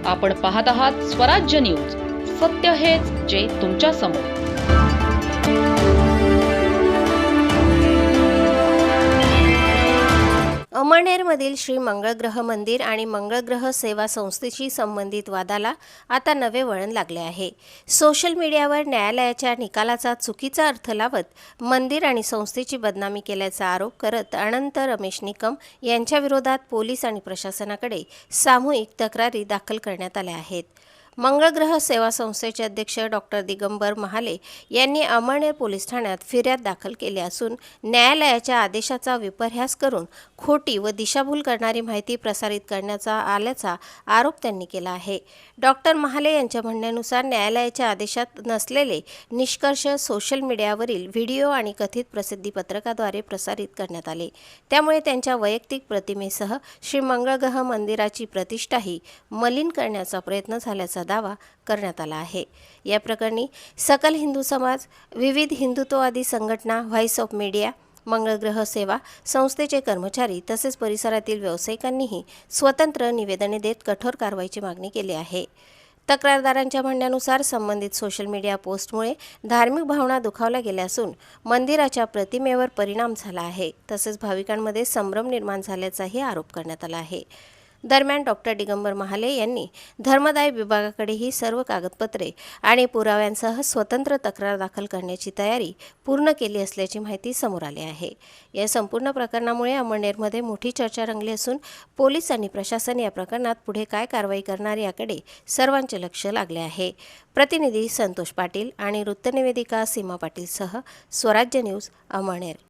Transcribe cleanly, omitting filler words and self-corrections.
आपण पाहत आहात स्वराज्य न्यूज. सत्य हेच जे तुमच्या समोर. अमळनेरमधील श्री मंगळग्रह मंदिर आणि मंगळग्रह सेवा संस्थेशी संबंधित वादाला आता नवे वळण लागले आहे. सोशल मीडियावर न्यायालयाच्या निकालाचा चुकीचा अर्थ लावत मंदिर आणि संस्थेची बदनामी केल्याचा आरोप करत अनंत रमेश निकम यांच्या विरोधात पोलीस आणि प्रशासनाकडे सामूहिक तक्रारी दाखल करण्यात आल्या आहेत. मंगळग्रह सेवा संस्थेचे अध्यक्ष डॉक्टर दिगंबर महाले यांनी अमळनेर पोलीस ठाण्यात फिर्याद दाखल केली असून न्यायालयाच्या आदेशाचा विपर्यास करून खोटी व दिशाभूल करणारी माहिती प्रसारित करण्याचा आल्याचा आरोप त्यांनी केला आहे. डॉक्टर महाले यांच्या म्हणण्यानुसार न्यायालयाच्या आदेशात नसलेले निष्कर्ष सोशल मीडियावरील व्हिडिओ आणि कथित प्रसिद्धीपत्रकाद्वारे प्रसारित करण्यात आले. त्यामुळे त्यांच्या वैयक्तिक प्रतिमेसह श्री मंगळग्रह मंदिराची प्रतिष्ठाही मलिन करण्याचा प्रयत्न झाल्याचा दावा करण्यात आला आहे. या प्रकरणी सकल हिंदू समाज, विविध हिंदुत्ववादी संघटना, व्हॉइस ऑफ मीडिया, मंगळग्रह सेवा संस्थेचे कर्मचारी तसेच परिसरातील व्यावसायिकांनीही स्वतंत्र निवेदने देत कठोर कारवाईची मागणी केली आहे. तक्रारदारांच्या म्हणण्यानुसार संबंधित सोशल मीडिया पोस्टमुळे धार्मिक भावना दुखावल्या गेल्या असून मंदिराच्या प्रतिमेवर परिणाम झाला आहे. तसेच भाविकांमध्ये संभ्रम निर्माण झाल्याचाही आरोप करण्यात आला आहे. दरम्यान डॉक्टर दिगंबर महाले यांनी धर्मदाय विभागाकडेही सर्व कागदपत्रे आणि पुराव्यांसह स्वतंत्र तक्रार दाखल करण्याची तयारी पूर्ण केली असल्याची माहिती समोर आली आहे. या संपूर्ण प्रकरणामुळे अमळनेरमध्ये मोठी चर्चा रंगली असून पोलीस आणि प्रशासन या प्रकरणात पुढे काय कारवाई करणार याकडे सर्वांचे लक्ष लागले आहे. प्रतिनिधी संतोष पाटील आणि वृत्तनिवेदिका सीमा पाटीलसह स्वराज्य न्यूज, अमळनेर.